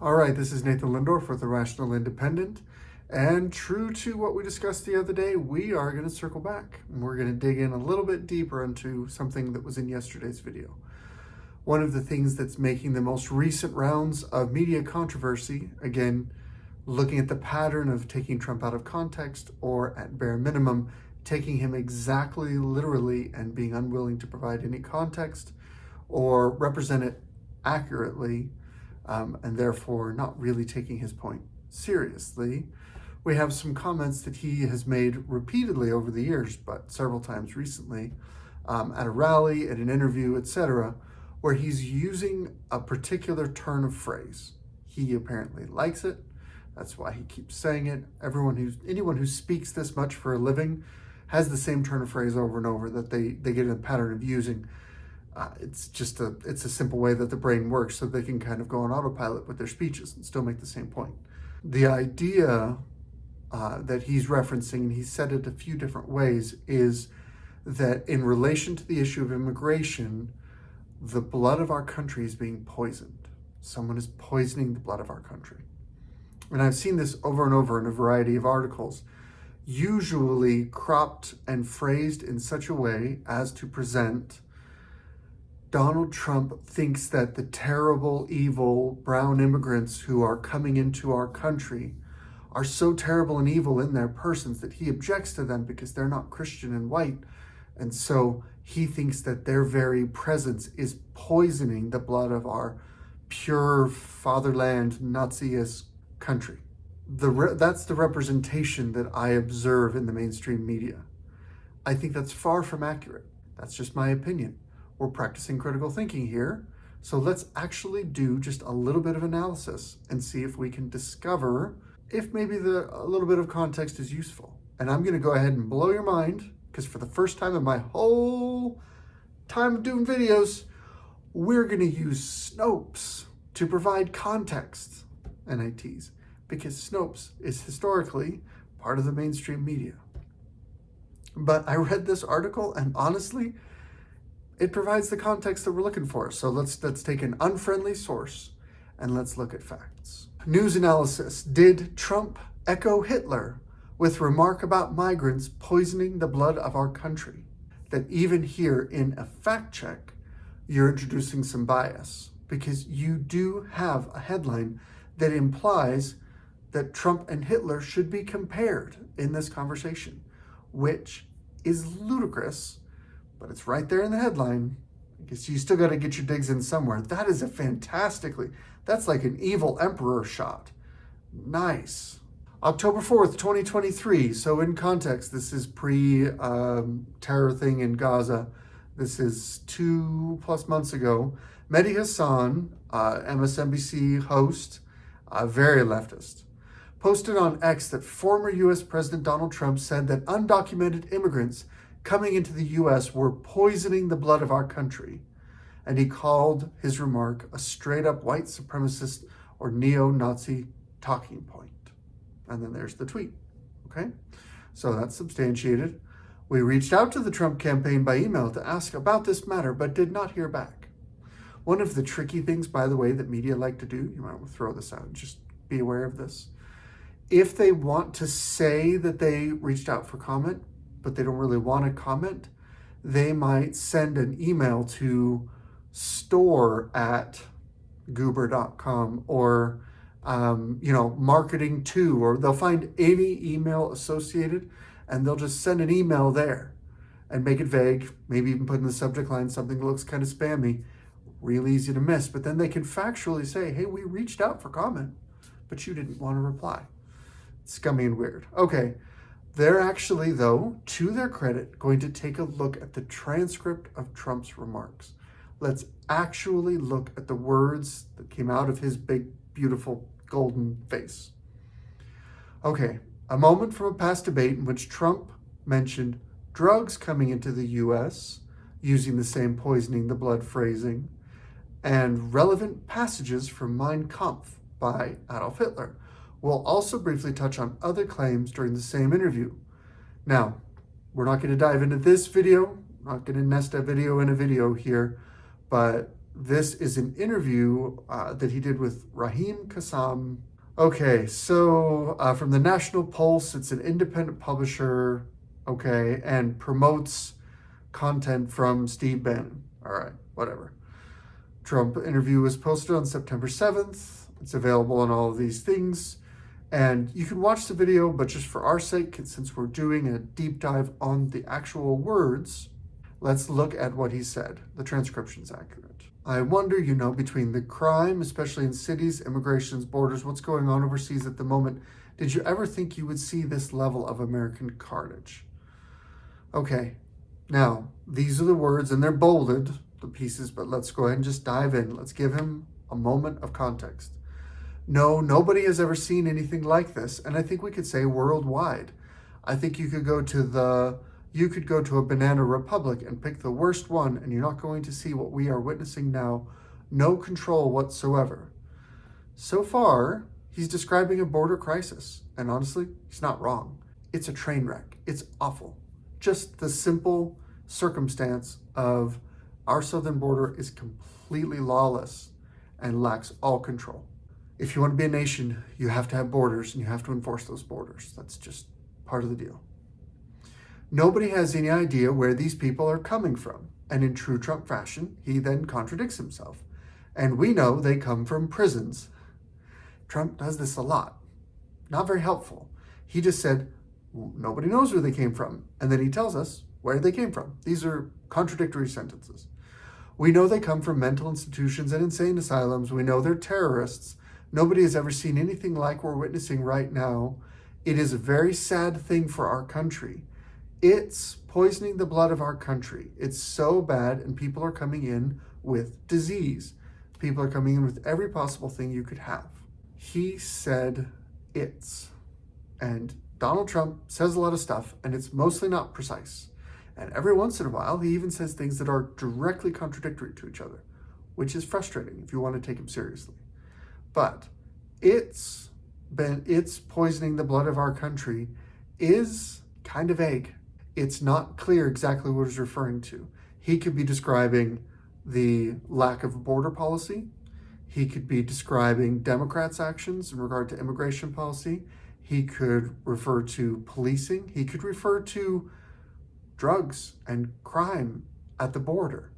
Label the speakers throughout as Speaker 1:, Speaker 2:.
Speaker 1: All right, this is Nathan Lindorf with The Rational Independent. And true to what we discussed the other day, we are going to circle back. And we're going to dig in a little bit deeper into something that was in yesterday's video. One of the things that's making the most recent rounds of media controversy, again, looking at the pattern of taking Trump out of context, or at bare minimum, taking him exactly literally and being unwilling to provide any context or represent it accurately, and therefore not really taking his point seriously. We have some comments that he has made repeatedly over the years, but several times recently, at a rally, at an interview, etc., where he's using a particular turn of phrase. He apparently likes it. That's why he keeps saying it. Anyone who speaks this much for a living has the same turn of phrase over and over that they get in a pattern of using. It's a simple way that the brain works, so they can kind of go on autopilot with their speeches and still make the same point. The idea that he's referencing, and he said it a few different ways, is that in relation to the issue of immigration, the blood of our country is being poisoned. Someone is poisoning the blood of our country. And I've seen this over and over in a variety of articles, usually cropped and phrased in such a way as to present Donald Trump thinks that the terrible, evil brown immigrants who are coming into our country are so terrible and evil in their persons that he objects to them because they're not Christian and white. And so he thinks that their very presence is poisoning the blood of our pure fatherland, Nazi-esque country. That's the representation that I observe in the mainstream media. I think that's far from accurate. That's just my opinion. We're practicing critical thinking here, so let's actually do just a little bit of analysis and see if we can discover if maybe a little bit of context is useful. And I'm going to go ahead and blow your mind, because for the first time in my whole time of doing videos, we're going to use Snopes to provide context, NITs, because Snopes is historically part of the mainstream media. But I read this article, and honestly, it provides the context that we're looking for. So let's take an unfriendly source and let's look at facts. News analysis. Did Trump echo Hitler with remark about migrants poisoning the blood of our country? That even here in a fact check, you're introducing some bias, because you do have a headline that implies that Trump and Hitler should be compared in this conversation, which is ludicrous, but it's right there in the headline. I guess you still got to get your digs in somewhere. That is that's like an evil emperor shot. Nice. October 4th, 2023. So in context, this is pre-terror thing in Gaza. This is 2+ months ago. Mehdi Hassan, MSNBC host, very leftist, posted on X that former U.S. President Donald Trump said that undocumented immigrants coming into the U.S. were poisoning the blood of our country. And he called his remark a straight-up white supremacist or neo-Nazi talking point. And then there's the tweet, okay? So that's substantiated. We reached out to the Trump campaign by email to ask about this matter, but did not hear back. One of the tricky things, by the way, that media like to do, you might want to throw this out, just be aware of this. If they want to say that they reached out for comment, but they don't really want to comment, they might send an email to store@goober.com or, marketing to, or they'll find any email associated and they'll just send an email there and make it vague, maybe even put in the subject line something that looks kind of spammy, really easy to miss. But then they can factually say, hey, we reached out for comment, but you didn't want to reply. It's scummy and weird. Okay. They're actually, though, to their credit, going to take a look at the transcript of Trump's remarks. Let's actually look at the words that came out of his big, beautiful, golden face. Okay, a moment from a past debate in which Trump mentioned drugs coming into the U.S., using the same poisoning the blood phrasing, and relevant passages from Mein Kampf by Adolf Hitler. We'll also briefly touch on other claims during the same interview. Now, we're not going to dive into this video, not going to nest a video in a video here, but This is an interview that he did with Raheem Kassam. Okay, so from the National Pulse, it's an independent publisher, okay, and promotes content from Steve Bannon. All right, whatever. Trump interview was posted on September 7th. It's available on all of these things. And you can watch the video, but just for our sake, since we're doing a deep dive on the actual words, let's look at what he said. The transcription's accurate. I wonder, between the crime, especially in cities, immigrations, borders, what's going on overseas at the moment, did you ever think you would see this level of American carnage? Okay, now, these are the words, and they're bolded, the pieces, but let's go ahead and just dive in. Let's give him a moment of context. No, nobody has ever seen anything like this, and I think we could say worldwide. I think you could go to a banana republic and pick the worst one, and you're not going to see what we are witnessing now. No control whatsoever. So far, he's describing a border crisis, and honestly, he's not wrong. It's a train wreck. It's awful. Just the simple circumstance of our southern border is completely lawless and lacks all control. If you want to be a nation, you have to have borders, and you have to enforce those borders. That's just part of the deal. Nobody has any idea where these people are coming from. And in true Trump fashion, he then contradicts himself. And we know they come from prisons. Trump does this a lot. Not very helpful. He just said, nobody knows where they came from. And then he tells us where they came from. These are contradictory sentences. We know they come from mental institutions and insane asylums. We know they're terrorists. Nobody has ever seen anything like we're witnessing right now. It is a very sad thing for our country. It's poisoning the blood of our country. It's so bad, and people are coming in with disease. People are coming in with every possible thing you could have. He said it's. And Donald Trump says a lot of stuff, and it's mostly not precise. And every once in a while, he even says things that are directly contradictory to each other, which is frustrating if you want to take him seriously. But it's poisoning the blood of our country is kind of vague. It's not clear exactly what he's referring to. He could be describing the lack of border policy. He could be describing Democrats' actions in regard to immigration policy. He could refer to policing. He could refer to drugs and crime at the border.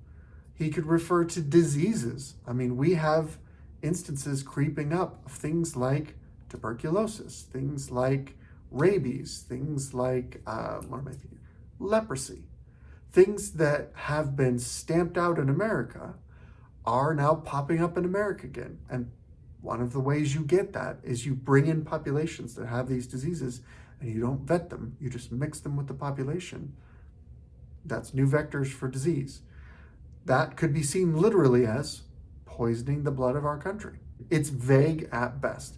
Speaker 1: He could refer to diseases. I mean, we have instances creeping up of things like tuberculosis, things like rabies, things like, leprosy. Things that have been stamped out in America are now popping up in America again. And one of the ways you get that is you bring in populations that have these diseases, and you don't vet them. You just mix them with the population. That's new vectors for disease. That could be seen literally as poisoning the blood of our country. It's vague at best.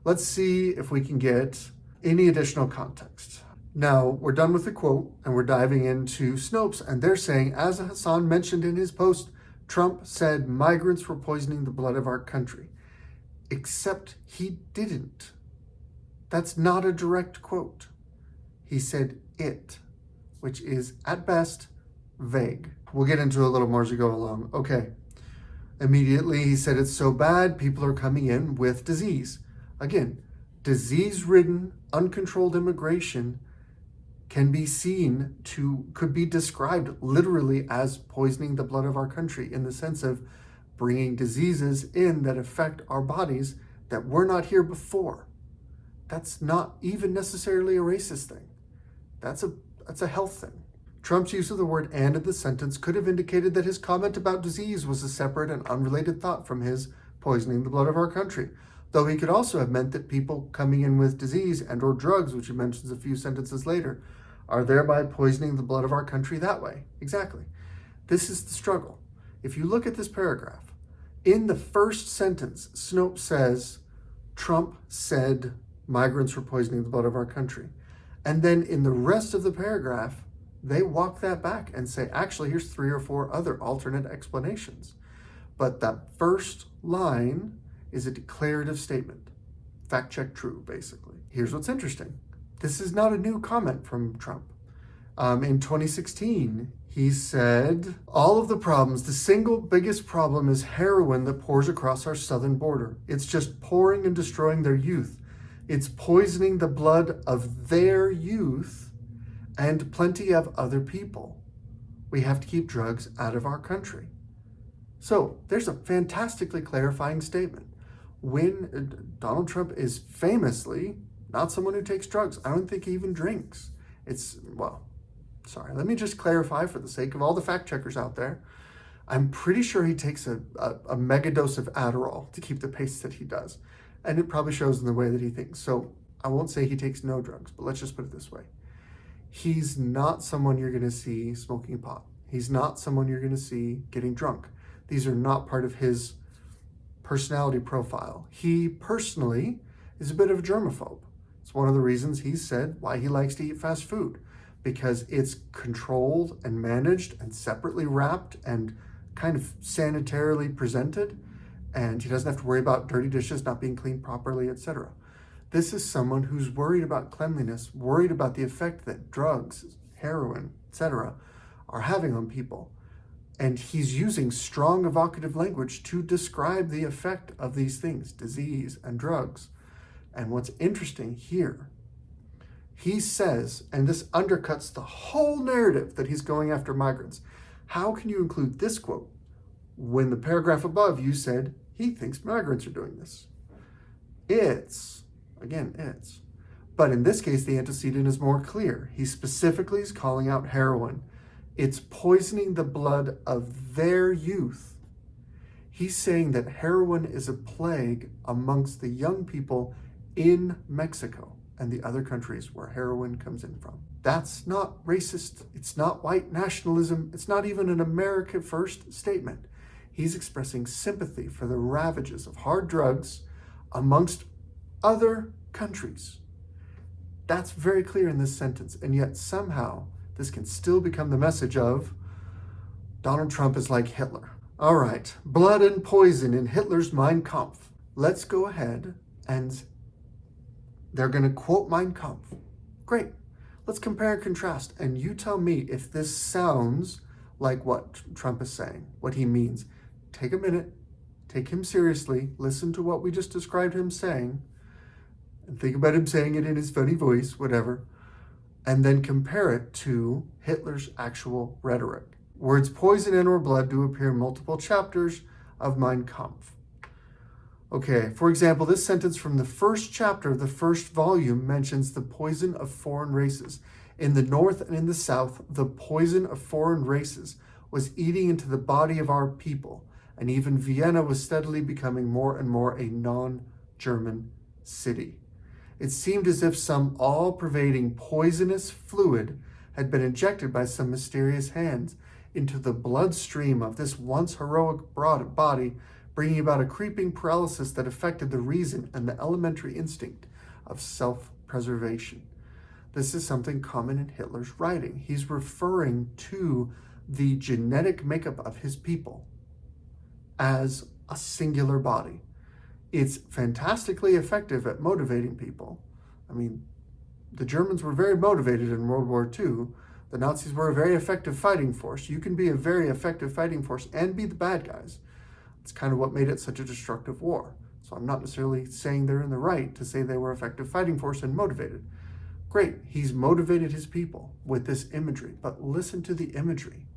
Speaker 1: Let's see if we can get any additional context. Now, we're done with the quote, and we're diving into Snopes, and they're saying, as Hassan mentioned in his post, Trump said migrants were poisoning the blood of our country. Except he didn't. That's not a direct quote. He said it, which is, at best, vague. We'll get into a little more as we go along. Okay. Immediately, he said it's so bad, people are coming in with disease. Again, disease-ridden, uncontrolled immigration could be described literally as poisoning the blood of our country, in the sense of bringing diseases in that affect our bodies that were not here before. That's not even necessarily a racist thing. That's a health thing. Trump's use of the word "and" in the sentence could have indicated that his comment about disease was a separate and unrelated thought from his poisoning the blood of our country, though he could also have meant that people coming in with disease and or drugs, which he mentions a few sentences later, are thereby poisoning the blood of our country that way. Exactly. This is the struggle. If you look at this paragraph, in the first sentence, Snopes says, Trump said migrants were poisoning the blood of our country. And then in the rest of the paragraph, they walk that back and say, actually, here's 3 or 4 other alternate explanations. But that first line is a declarative statement. Fact check true, basically. Here's what's interesting. This is not a new comment from Trump. In 2016, He said, all of the problems, the single biggest problem is heroin that pours across our southern border. It's just pouring and destroying their youth. It's poisoning the blood of their youth and plenty of other people. We have to keep drugs out of our country. So there's a fantastically clarifying statement. When Donald Trump is famously not someone who takes drugs. I don't think he even drinks. Let me just clarify for the sake of all the fact checkers out there. I'm pretty sure he takes a mega dose of Adderall to keep the pace that he does. And it probably shows in the way that he thinks. So I won't say he takes no drugs, but let's just put it this way. He's not someone you're going to see smoking pot. He's not someone you're going to see getting drunk. These are not part of his personality profile. He personally is a bit of a germaphobe. It's one of the reasons he said why he likes to eat fast food, because it's controlled and managed and separately wrapped and kind of sanitarily presented, and he doesn't have to worry about dirty dishes not being cleaned properly, etc. This is someone who's worried about cleanliness, worried about the effect that drugs, heroin, etc. are having on people. And he's using strong evocative language to describe the effect of these things, disease and drugs. And what's interesting here, he says, and this undercuts the whole narrative that he's going after migrants. How can you include this quote when the paragraph above you said he thinks migrants are doing this? It's. But in this case, the antecedent is more clear. He specifically is calling out heroin. It's poisoning the blood of their youth. He's saying that heroin is a plague amongst the young people in Mexico and the other countries where heroin comes in from. That's not racist. It's not white nationalism. It's not even an America First statement. He's expressing sympathy for the ravages of hard drugs amongst other countries. That's very clear in this sentence, and yet somehow this can still become the message of Donald Trump is like Hitler. All right, blood and poison in Hitler's Mein Kampf. Let's go ahead and they're going to quote Mein Kampf. Great. Let's compare and contrast, and you tell me if this sounds like what Trump is saying, what he means. Take a minute, take him seriously, listen to what we just described him saying, and think about him saying it in his funny voice, whatever, and then compare it to Hitler's actual rhetoric. Words poison and or blood do appear in multiple chapters of Mein Kampf. Okay, for example, this sentence from the first chapter of the first volume mentions the poison of foreign races. In the North and in the South, the poison of foreign races was eating into the body of our people, and even Vienna was steadily becoming more and more a non-German city. It seemed as if some all-pervading poisonous fluid had been injected by some mysterious hands into the bloodstream of this once heroic body, bringing about a creeping paralysis that affected the reason and the elementary instinct of self-preservation. This is something common in Hitler's writing. He's referring to the genetic makeup of his people as a singular body. It's fantastically effective at motivating people. I mean, the Germans were very motivated in World War II. The Nazis were a very effective fighting force. You can be a very effective fighting force and be the bad guys. It's kind of what made it such a destructive war. So I'm not necessarily saying they're in the right to say they were effective fighting force and motivated. Great, he's motivated his people with this imagery, but listen to the imagery.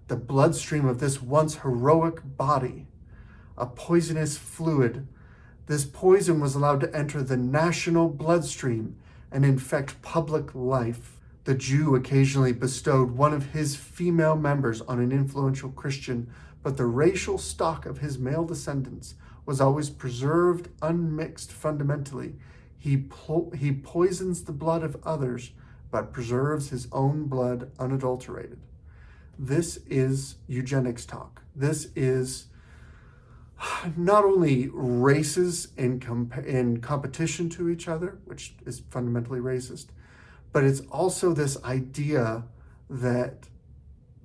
Speaker 1: The bloodstream of this once heroic body, a poisonous fluid. This poison was allowed to enter the national bloodstream and infect public life. The Jew occasionally bestowed one of his female members on an influential Christian, but the racial stock of his male descendants was always preserved unmixed fundamentally. He poisons the blood of others, but preserves his own blood unadulterated. This is eugenics talk. This is not only races in competition to each other, which is fundamentally racist, but it's also this idea that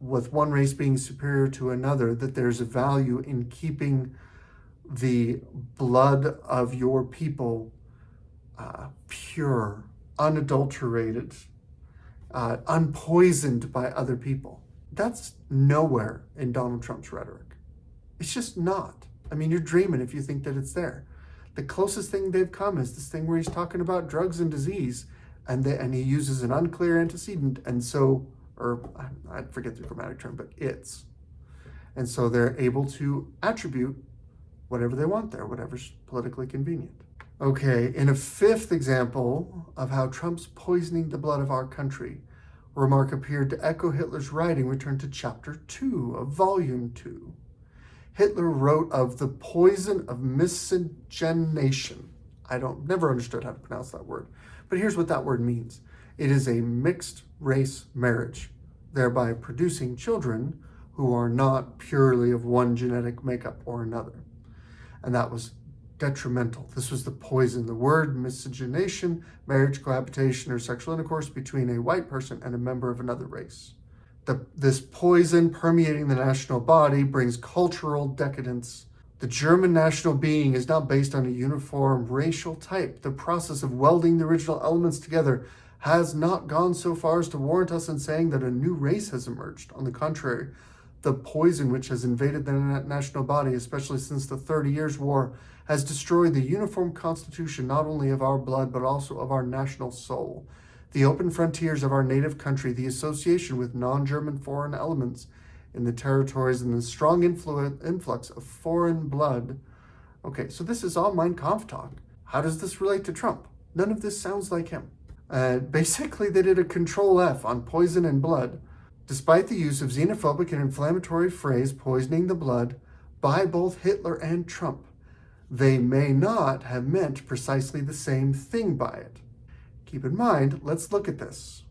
Speaker 1: with one race being superior to another, that there's a value in keeping the blood of your people pure, unadulterated, unpoisoned by other people. That's nowhere in Donald Trump's rhetoric. It's just not. I mean, you're dreaming if you think that it's there. The closest thing they've come is this thing where he's talking about drugs and disease, and he uses an unclear antecedent, and so, or I forget the grammatic term, but it's. And so they're able to attribute whatever they want there, whatever's politically convenient. Okay, in a fifth example of how Trump's poisoning the blood of our country, a remark appeared to echo Hitler's writing. Return to chapter 2 of volume 2. Hitler wrote of the poison of miscegenation. Never understood how to pronounce that word, but here's what that word means. It is a mixed race marriage, thereby producing children who are not purely of one genetic makeup or another. And that was detrimental. This was the poison. The word miscegenation, marriage, cohabitation, or sexual intercourse between a white person and a member of another race. This poison permeating the national body brings cultural decadence. The German national being is not based on a uniform racial type. The process of welding the original elements together has not gone so far as to warrant us in saying that a new race has emerged. On the contrary, the poison which has invaded the national body, especially since the 30 Years' War, has destroyed the uniform constitution not only of our blood, but also of our national soul. The open frontiers of our native country, the association with non-German foreign elements in the territories, and the strong influx of foreign blood. Okay, so this is all Mein Kampf talk. How does this relate to Trump? None of this sounds like him. Basically, they did a Control F on poison and blood. Despite the use of xenophobic and inflammatory phrase, poisoning the blood, by both Hitler and Trump, they may not have meant precisely the same thing by it. Keep in mind, let's look at this.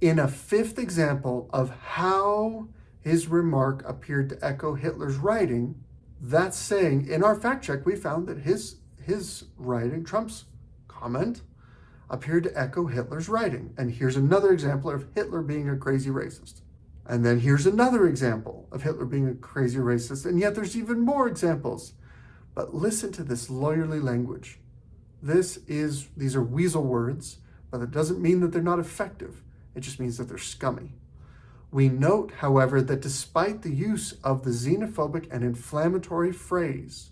Speaker 1: In a fifth example of how his remark appeared to echo Hitler's writing, that's saying, in our fact check, we found that his writing, Trump's comment, appeared to echo Hitler's writing. And here's another example of Hitler being a crazy racist. And then here's another example of Hitler being a crazy racist. And yet there's even more examples. But listen to this lawyerly language. These are weasel words, but it doesn't mean that they're not effective. It just means that they're scummy. We note, however, that despite the use of the xenophobic and inflammatory phrase,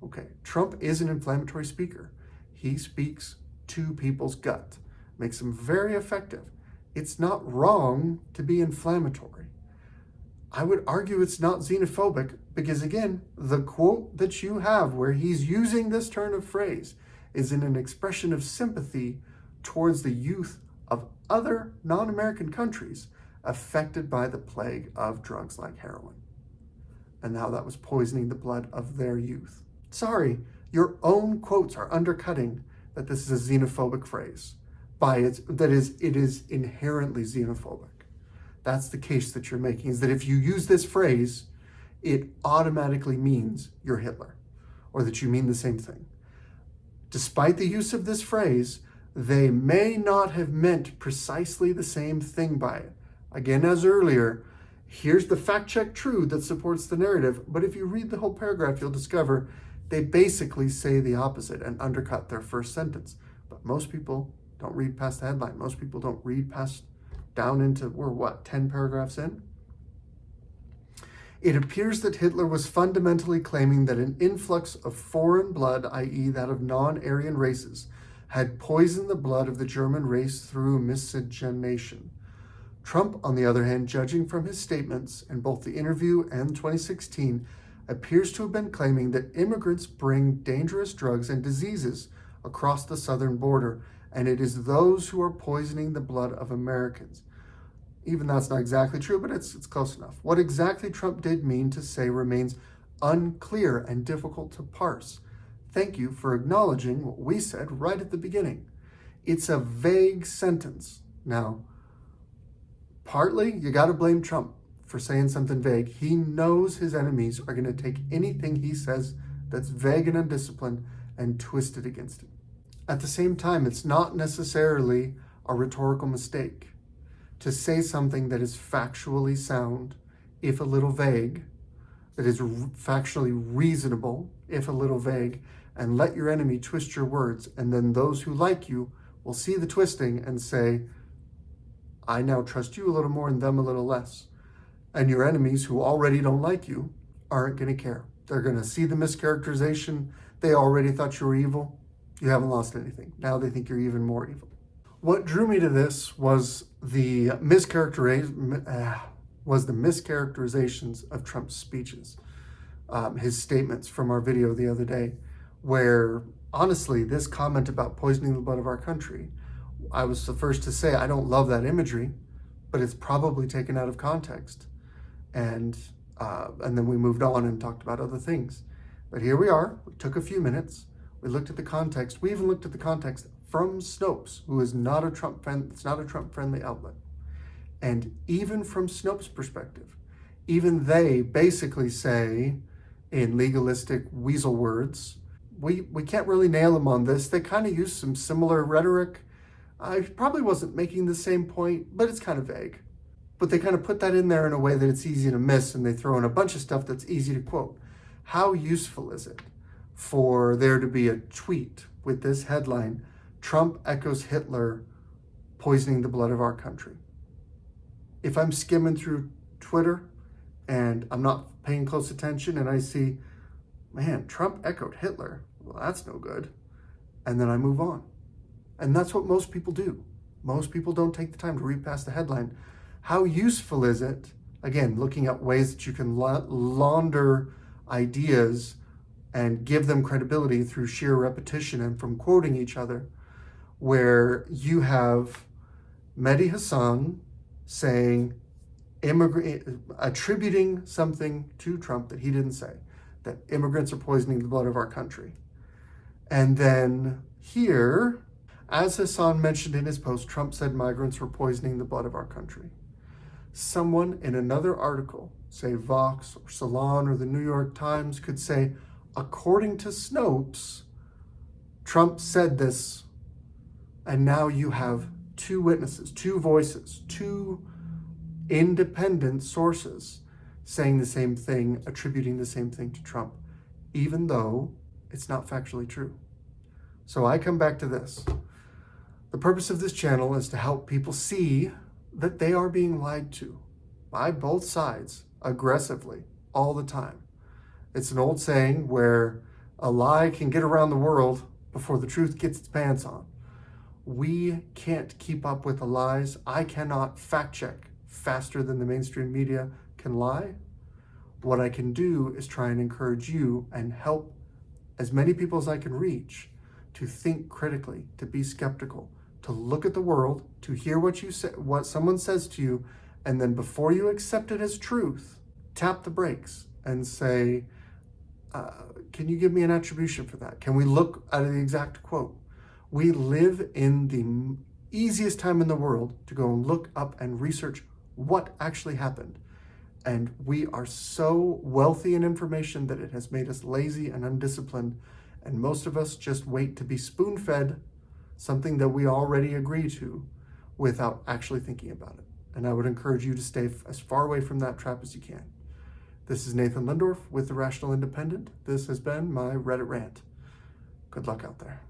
Speaker 1: okay, Trump is an inflammatory speaker. He speaks to people's gut, makes them very effective. It's not wrong to be inflammatory. I would argue it's not xenophobic because, again, the quote that you have where he's using this turn of phrase is in an expression of sympathy towards the youth of other non-American countries affected by the plague of drugs like heroin. And how that was poisoning the blood of their youth. Sorry, your own quotes are undercutting that this is a xenophobic phrase. It is inherently xenophobic. That's the case that you're making, is that if you use this phrase, it automatically means you're Hitler, or that you mean the same thing. Despite the use of this phrase, they may not have meant precisely the same thing by it. Again, as earlier, here's the fact check true that supports the narrative, but if you read the whole paragraph, you'll discover they basically say the opposite and undercut their first sentence. But most people don't read past the headline. Most people don't read past down into, we're 10 paragraphs in? It appears that Hitler was fundamentally claiming that an influx of foreign blood, i.e. that of non-Aryan races, had poisoned the blood of the German race through miscegenation. Trump, on the other hand, judging from his statements in both the interview and 2016, appears to have been claiming that immigrants bring dangerous drugs and diseases across the southern border, and it is those who are poisoning the blood of Americans. Even that's not exactly true, but it's close enough. What exactly Trump did mean to say remains unclear and difficult to parse. Thank you for acknowledging what we said right at the beginning. It's a vague sentence. Now, partly you got to blame Trump for saying something vague. He knows his enemies are going to take anything he says that's vague and undisciplined and twist it against him. At the same time, it's not necessarily a rhetorical mistake to say something that is factually sound, if a little vague, that is factually reasonable, if a little vague, and let your enemy twist your words, and then those who like you will see the twisting and say, I now trust you a little more and them a little less. And your enemies who already don't like you aren't going to care. They're going to see the mischaracterization. They already thought you were evil. You haven't lost anything. Now they think you're even more evil. What drew me to this was the mischaracterizations of Trump's speeches, his statements from our video the other day, where honestly, this comment about poisoning the blood of our country, I was the first to say I don't love that imagery, but it's probably taken out of context. And then we moved on and talked about other things. But here we are. We took a few minutes. We looked at the context. We even looked at the context from Snopes, who is not a Trump-friendly outlet. And even from Snopes' perspective, even they basically say, in legalistic weasel words, we can't really nail them on this. They kind of use some similar rhetoric. I probably wasn't making the same point, but it's kind of vague. But they kind of put that in there in a way that it's easy to miss, and they throw in a bunch of stuff that's easy to quote. How useful is it for there to be a tweet with this headline, Trump echoes Hitler poisoning the blood of our country? If I'm skimming through Twitter and I'm not paying close attention and I see, man, Trump echoed Hitler, well, that's no good. And then I move on. And that's what most people do. Most people don't take the time to read past the headline. How useful is it, again, looking at ways that you can launder ideas and give them credibility through sheer repetition and from quoting each other, where you have Mehdi Hassan saying, attributing something to Trump that he didn't say, that immigrants are poisoning the blood of our country. And then here, as Hassan mentioned in his post, Trump said migrants were poisoning the blood of our country. Someone in another article, say Vox or Salon or the New York Times, could say, according to Snopes, Trump said this, and now you have two witnesses, two voices, two independent sources saying the same thing, attributing the same thing to Trump, even though it's not factually true. So I come back to this. The purpose of this channel is to help people see that they are being lied to by both sides aggressively all the time. It's an old saying where a lie can get around the world before the truth gets its pants on. We can't keep up with the lies. I cannot fact check faster than the mainstream media can lie. What I can do is try and encourage you and help as many people as I can reach to think critically, to be skeptical, to look at the world, to hear what you say, what someone says to you, and then before you accept it as truth, tap the brakes and say, can you give me an attribution for that? Can we look at the exact quote? We live in the easiest time in the world to go and look up and research what actually happened. And we are so wealthy in information that it has made us lazy and undisciplined. And most of us just wait to be spoon-fed something that we already agree to without actually thinking about it. And I would encourage you to stay as far away from that trap as you can. This is Nathan Lindorf with The Rational Independent. This has been my Reddit rant. Good luck out there.